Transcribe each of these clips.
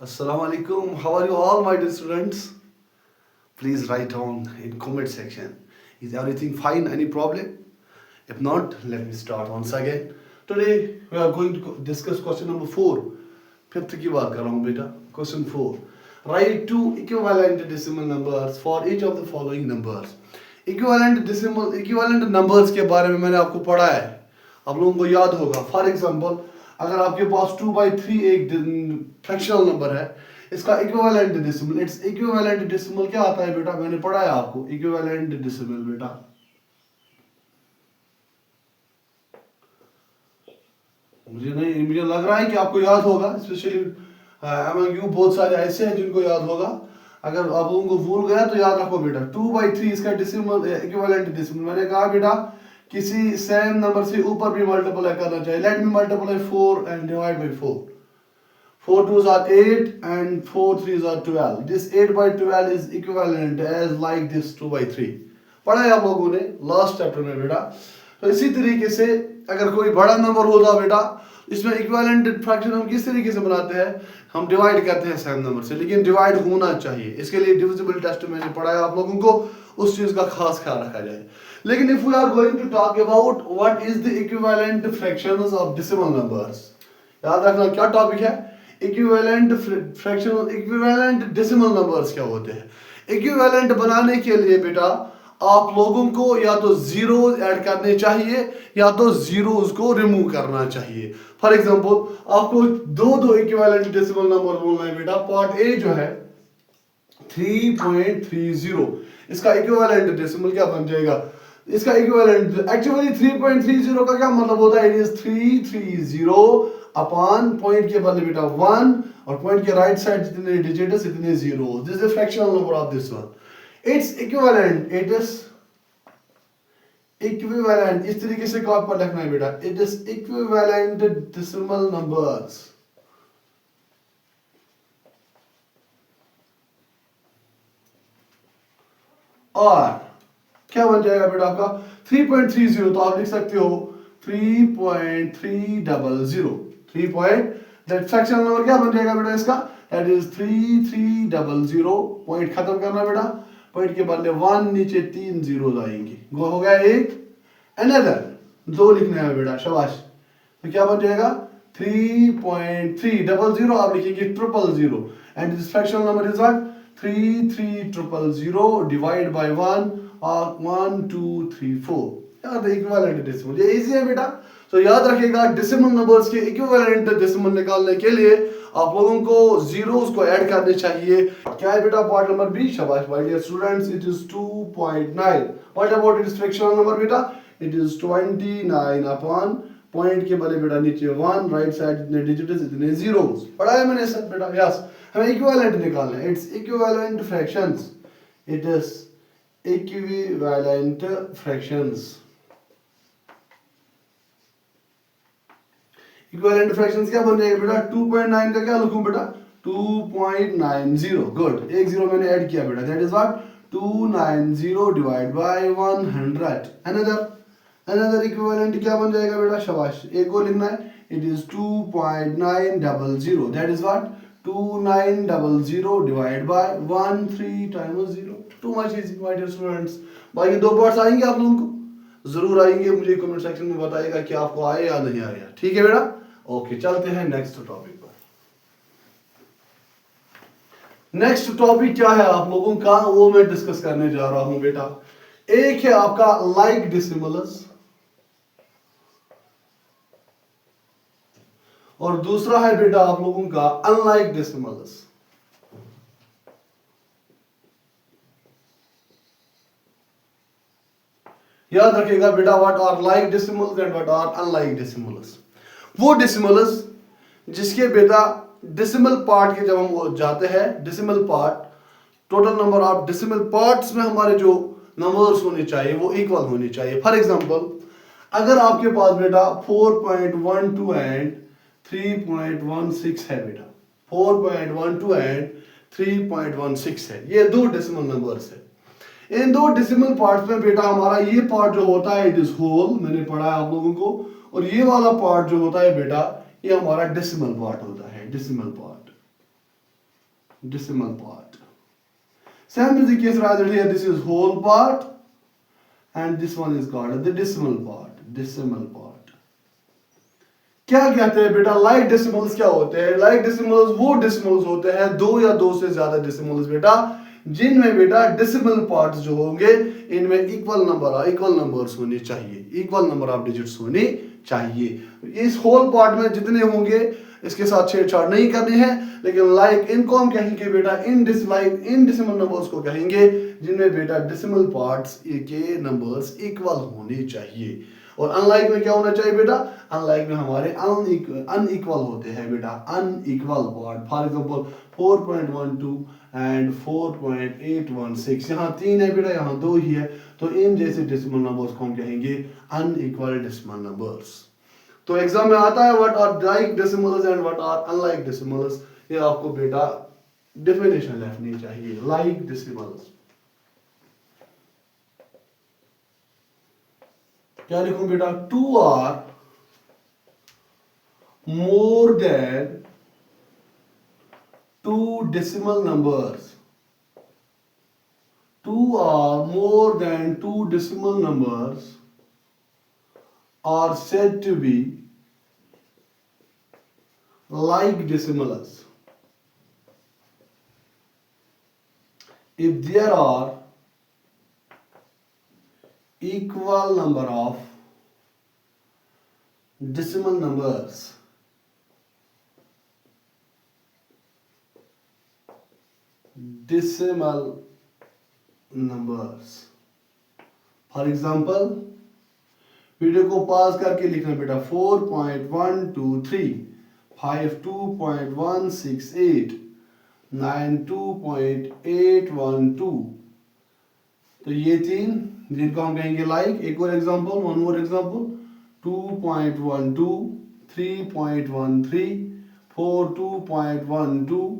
Assalamu alaikum. How are you all, my dear students? Please write down in comment section. Is everything fine? Any problem? If not, let me start once again. Today we are going to discuss question number 4. Fifth की बात कर रहा हूँ बेटा. Question 4. Write two equivalent decimal numbers for each of the following numbers. Equivalent numbers के बारे में मैंने आपको पढ़ा है. आप लोगों को याद होगा. For example, अगर आपके पास 2/3 एक फ्रैक्शनल नंबर है, इसका equivalent decimal, its equivalent decimal क्या आता है बेटा? मैंने पढ़ा है आपको इक्विवेलेंट डेसिमल बेटा. मुझे लग रहा है कि आपको याद होगा, स्पेशली अमंग यू बहुत सारे ऐसे हैं जिनको याद होगा. अगर आप लोगों को भूल गया तो याद रखो बेटा. 2/3 इसका डेसिमल इक्विवेलेंट डेसिमल. मैंने कहा बेटा किसी सेम नंबर से ऊपर भी मल्टीप्लाई करना चाहिए. Let me multiply 4 and divide by 4. 4 2s are 8 and 4 3s are 12. This 8/12 is equivalent as like this 2/3. पढ़ा है आप लोगों ने लास्ट चैप्टर में बेटा. तो इसी तरीके से अगर कोई बड़ा नंबर होता बेटा, इसमें इक्विवेलेंट फ्रैक्शन हम किस तरीके से बनाते हैं? हम डिवाइड करते हैं सेम नंबर से, लेकिन डिवाइड होना चाहिए. इसके लिए डिविजिबल टेस्ट मैंने पढ़ाया आप लोगों को, उस चीज का खास ख्याल रखा जाए. लेकिन if we are going to talk about what is the equivalent fractions of decimal numbers, याद रखना क्या टॉपिक है. Equivalent fraction, equivalent decimal numbers क्या होते हैं. इक्विवेलेंट बनाने के लिए बेटा आप लोगों को या तो जीरोस ऐड करने चाहिए या तो जीरोस को रिमूव करना चाहिए. फॉर एग्जांपल आपको दो इक्विवेलेंट डेसिमल नंबर बोलना है बेटा. पार्ट ए जो है 3.30, इसका इक्विवेलेंट डेसिमल क्या बन जाएगा? इसका इक्विवेलेंट एक्चुअली 3.30 का क्या मतलब होता है? इट इज 330 अपॉन पॉइंट के बदले बेटा 1 और पॉइंट के राइट साइड जितने डिजिट्स इतने zero. This is the fractional number of this one. Its equivalent, it is equivalent. इस तरीके से कॉपी पर लिखना है बेटा. It is equivalent decimal numbers. और क्या बन जाएगा बेटा आपका 3.30. तो आप लिख सकते हो 3.300. 3 दैट फ्रैक्शनल नंबर क्या बन जाएगा बेटा इसका? That is 3300. पॉइंट खत्म करना बेटा. पॉइंट के बदले 1 नीचे 3 जीरो आएंगे. गो हो गया एक. अनदर 2 लिखना है बेटा. शाबाश. तो क्या बन जाएगा 3.300. आप लिखेंगे 000 and this fractional number is what 3300 divide by 1 और 1 2 3 4. याद है इक्विवेलेंट डेसिमल. ये इजी है बेटा. तो याद रखिएगा डेसिमल नंबर्स के इक्विवेलेंट डेसिमल निकालने के लिए आप लोगों को जीरोस को ऐड करने चाहिए. क्या है बेटा पार्ट नंबर बी? शाबाश my dear students. It is 2.9. What about its fractional number बेटा? इट इज 29 अपॉन पॉइंट के बदले बेटा नीचे 1, राइट साइड जितने डिजिट्स इतने जीरोस. पढ़ा है मैंने सब बेटा. यस, हमें इक्विवेलेंट निकालना है. Its equivalent fractions. It is equivalent fractions. Equivalent fractions क्या बन जाएगा बेटा? 2.9 का क्या लिखूं बेटा? 2.90. गुड. एक जीरो मैंने ऐड किया बेटा. That is what 290 divide by 100. Another equivalent क्या बन जाएगा बेटा? शाबाश. एक को लिखना है. It is 2.900. That is what 2900 divide by 1 3 times 0. Too much easy my dear students. बाकी दो पार्ट्स आएंगे आप लोगों को, जरूर आएंगे. मुझे कमेंट सेक्शन में बताइएगा कि आपको आए या नहीं आया. ठीक है बेटा. ओके, चलते हैं नेक्स्ट टॉपिक पर. नेक्स्ट टॉपिक क्या है आप लोगों का, वो मैं डिस्कस करने जा रहा हूं बेटा. एक है आपका लाइक डेसिमल्स और दूसरा है बेटा आप लोगों का अनलाइक डेसिमल्स. याद रखिएगा बेटा what are like decimals and what are unlike decimals. वो डेसिमल्स जिसके बेटा डेसिमल पार्ट के जब हम जाते हैं, decimal part total number of decimal parts में हमारे जो नंबर्स होने चाहिए वो इक्वल होने चाहिए. फॉर एग्जांपल अगर आपके पास बेटा 4.12 एंड 3.16 है बेटा, 4.12 एंड 3.16 है, ये दो डेसिमल नंबर्स है. इन दो डेसिमल पार्ट्स में बेटा हमारा ये पार्ट जो होता है इट इज होल, मैंने पढ़ा है आप लोगों को. और ये वाला पार्ट जो होता है बेटा ये हमारा डेसिमल पार्ट होता है. Decimal part decimal part. Same is the case rather here. This is whole part, and this one is called the decimal part. Decimal part. क्या कहते हैं बेटा? लाइक डेसिमल्स क्या होते हैं? लाइक डेसिमल्स वो डेसिमल्स होते हैं, दो या दो से ज्यादा डेसिमल्स बेटा, जिनमें बेटा डेसिमल पार्ट्स जो होंगे इनमें इक्वल नंबर्स होने चाहिए, इक्वल नंबर ऑफ डिजिट्स होने चाहिए। इस होल पार्ट में जितने होंगे इसके साथ छेड़छाड़ नहीं करनी है, लेकिन लाइक इनको हम कहेंगे बेटा इन डेसिमल नंबर्स को कहेंगे जिनमें बेटा डेसिमल पार्ट्स के नंबर्स इक्वल होने चाहिए। और अनलाइक में क्या होना चाहिए बेटा? अनलाइक में हमारे अनइक्वल होते हैं बेटा, unequal part. For example 4.12 and 4.816, यहाँ 3 है बेटा, यहाँ 2 ही है, तो इन जैसे डेसिमल नंबर्स को हम कहेंगे अनइक्वल डेसिमल नंबर्स। तो एग्जाम में आता है what are like decimals and what are unlike decimals, ये आपको बेटा डेफिनेशन लिखनी चाहिए। लाइक डेसिमल्स क्या लिखूं बेटा? 2 are more than 2 decimal numbers. 2 are more than 2 decimal numbers are said to be like decimals. If there are equal number of decimal numbers, for example video को pause करके लिखना बेटा 4.123, 52.168, 92.812, तो ये 3 जिनको हम कहेंगे लाइक। एक और example, one more example 2.12, 3.13, 42.12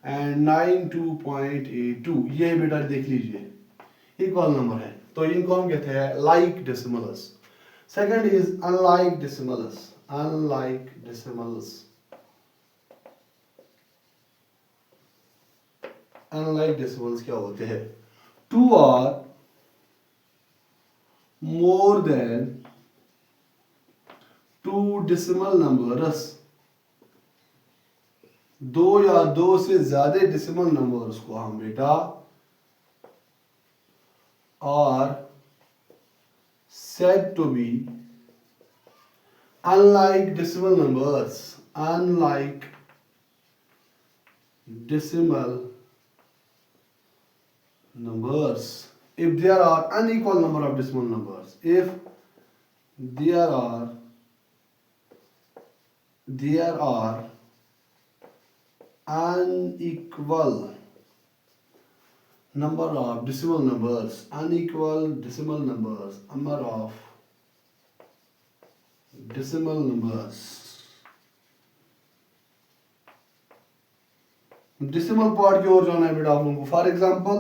and 92.82, ये बेटा देख लीजिए इक्वल नंबर है, तो इनको हम कहते हैं like decimals. Second is unlike decimals. Unlike decimals, unlike decimals क्या होते हैं? 2 are more than 2 decimal numbers, 2 या 2 से ज्यादा डेसिमल नंबर्स को हम बेटा are said to be unlike decimal numbers. Unlike decimal numbers if there are unequal number of decimal numbers. If there are unequal number of decimal numbers, unequal decimal numbers, number of decimal numbers, decimal part की ओर जाना है बेटा आप लोगों को। For example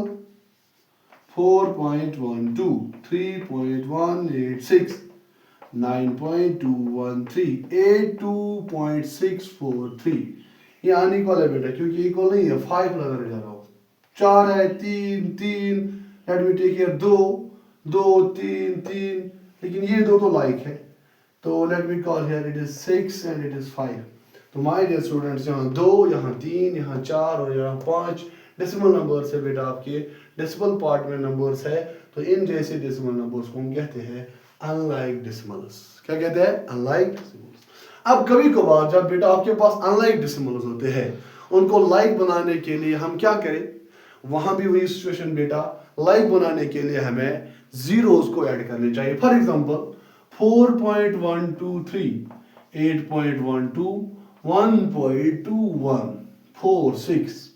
4.12, 3.186, 9.213, 82.643, ये unequal है बेटा, क्योंकि इक्वल नहीं है, 5 लगाने जा रहा हूँ। 4 है, 3, लेट मी टेक हियर 2, 3, लेकिन ये दो तो लाइक है, तो let me call here it is 6 and it is 5। तो माय डियर स्टूडेंट्स, यहाँ 2, यहाँ 3, यहाँ 4 और यहाँ 5 डेसिमल नंबर्स है बेटा, आपके डेसिमल पार्ट में नंबर्स है, तो इन जैसे डेसिमल नंबर्स को हम कहते हैं अनलाइक डेसिमल्स। क्या कहते हैं? Unlike decimals. अब कभी कभार जब बेटा आपके पास अनलाइक डेसिमल्स होते हैं, उनको लाइक बनाने के लिए हम क्या करें? वहां भी वही सिचुएशन बेटा, लाइक बनाने के लिए हमें जीरोस को ऐड करने चाहिए। फॉर एग्जांपल 4.123, 8.12, 1.2146,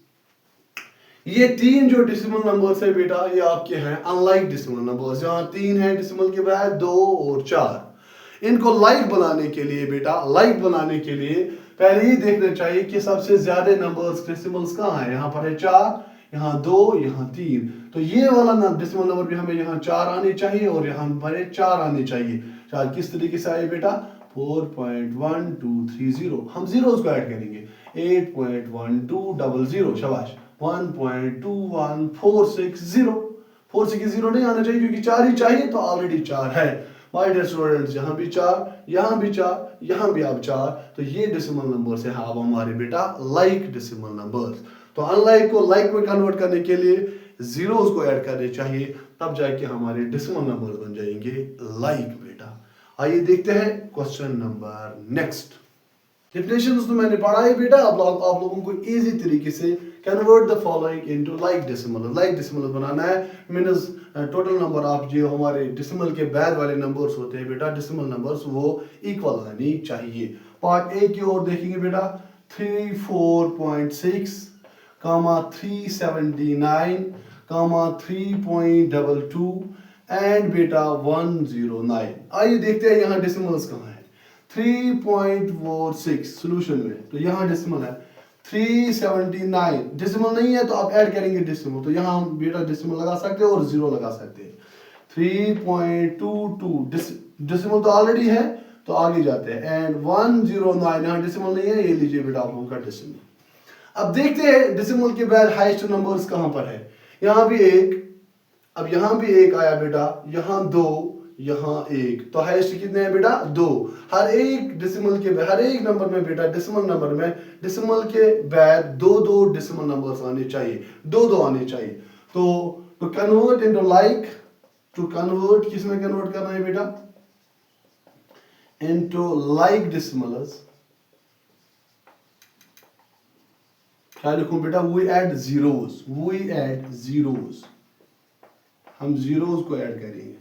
ये 3 जो डेसिमल नंबर्स है बेटा, ये आपके हैं अनलाइक डेसिमल नंबर्स। यहाँ 3 है डेसिमल के बाद 2 और 4। इनको लाइक बनाने के लिए बेटा, लाइक बनाने के लिए पहले ही देखना चाहिए कि सबसे ज्यादा नंबर्स डेसिमल्स कहाँ है। यहाँ पर है 4, यहाँ 2, यहाँ 3, तो ये वाला डेसिमल नंबर भी हमें यहाँ 4 आने चाहिए और यहाँ पर 4 आने चाहिए। 4 किस तरीके से आए बेटा? 4.1230, हम जीरोस को ऐड करेंगे। 8.1200, शाबाश, 1.21460। 460 नहीं आना चाहिए क्योंकि 4 ही चाहिए, तो ऑलरेडी 4 है। माय डियर स्टूडेंट्स, यहाँ भी 4, यहाँ भी 4, यहाँ भी अब 4, तो ये डेसिमल नंबर्स है अब हमारे बेटा लाइक डेसिमल नंबर्स। तो अनलाइक को लाइक में कन्वर्ट करने के लिए जीरोस को ऐड करने चाहिए, तब जाके हमारे डेसिमल नंबर्स बन जाएंगे लाइक बेटा। आइए देखते हैं क्वेश्चन नंबर नेक्स्ट। डेफिनेशंस तो मैंने पढ़ा है बेटा, आप लोगों को इजी तरीके से convert the following into like decimal. Like decimal बनाना है मींस टोटल नंबर ऑफ जो हमारे डेसिमल के बाद वाले नंबर्स होते हैं बेटा, डेसिमल नंबर्स, वो इक्वल आनी चाहिए। पार्ट ए की ओर देखेंगे बेटा, 34.6, 379, 3.22 एंड बेटा 109। आइए देखते हैं यहाँ डेसिमल्स कहाँ है। 3.46 सोल्यूशन में, तो यहाँ डेसिमल है 379, डेसिमल नहीं है तो आप ऐड करेंगे डेसिमल, तो यहाँ हम बेटा डेसिमल लगा सकते हैं और जीरो लगा सकते हैं। 3.22 डेसिमल तो ऑलरेडी है, तो आगे जाते हैं एंड 109, यहाँ डेसिमल नहीं है, ये लीजिए बेटा आप लोगों का डेसिमल। अब देखते हैं डेसिमल के बाद हाईएस्ट नंबर्स कहां पर है। यहाँ भी एक, अब यहाँ भी एक आया बेटा, यहाँ 2, यहाँ 1, तो हाईएस्ट कितने हैं बेटा 2। हर एक डेसिमल के हर एक नंबर में बेटा, डेसिमल नंबर में डेसिमल के बाद 2 डेसिमल नंबर्स आने चाहिए, 2 आने चाहिए। तो to convert into like, to convert किस में कन्वर्ट करना है बेटा, इनटू लाइक डेसिमल्स। क्या लिखूं बेटा, we add zeros, we add zeros, हम जीरोस को ऐड करेंगे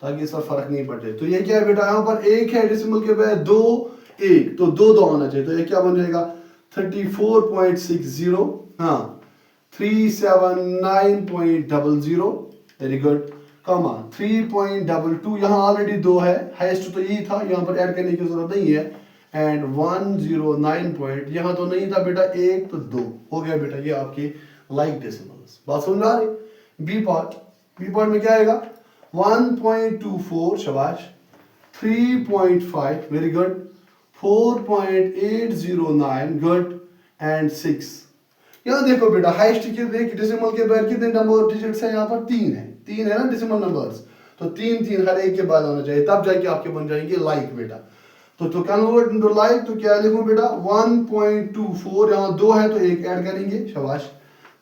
ताकि इस पर फर्क नहीं पड़े। तो ये क्या है बेटा, यहाँ पर एक है डेसिमल के बाद 2, 1, तो 2 आना चाहिए, तो ये क्या बन जाएगा 34.60, हाँ 379.00, वेरी गुड, 3.22, यहाँ ऑलरेडी 2 है, हाईएस्ट तो यही था, यहाँ पर ऐड करने की जरूरत नहीं है, एंड 109 पॉइंट, यहाँ तो नहीं था बेटा 1, तो 2 हो गया बेटा, ये आपके लाइक डेसिमल्स। बात समझ आ रही। बी पार्ट में क्या आएगा, 1.24, शाबाश, 3.5, वेरी गुड, 4.809, गुड, एंड 6। यहाँ देखो बेटा हाईएस्ट कितने डेसिमल के बाद कितने नंबर डिजिट्स है, यहाँ पर 3 है, 3 है ना डेसिमल नंबर्स, तो 3 हर एक के बाद आना चाहिए, तब जाके आपके बन जाएंगे लाइक बेटा। तो कन्वर्ट इनटू लाइक, तो क्या लिखूं बेटा 1.24, यहाँ 2 है तो 1 ऐड करेंगे, शाबाश।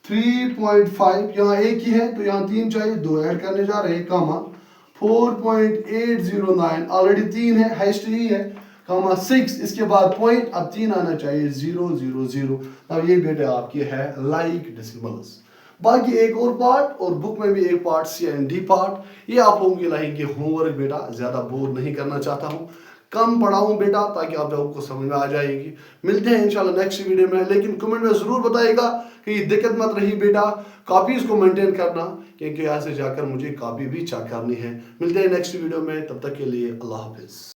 3.5, यहाँ 1 ही है तो यहाँ 3 चाहिए, 2 ऐड करने जा रहे हैं, 4.809, ऑलरेडी 3 है, हाईएस्ट ही है, 6, इसके बाद पॉइंट, अब 3 आना चाहिए, 000, अब ये बेटा आपकी है लाइक डेसिमल्स। बाकी एक और पार्ट, और बुक में भी एक part C and D part, ये आप लोगों के लाएंगे होमवर्क बेटा, ज्यादा बोर नहीं करना चाहता हूँ, कम पढ़ाऊं बेटा ताकि आप लोगों को समझ में आ जाएगी। मिलते हैं इंशाल्लाह नेक्स्ट वीडियो में, लेकिन कमेंट में जरूर बताइएगा कि दिक्कत मत रही बेटा, कॉपीज को मेंटेन करना, क्योंकि यहाँ से जाकर मुझे कॉपी भी चेक करनी है। मिलते हैं नेक्स्ट वीडियो में, तब तक के लिए अल्लाह हाफिज।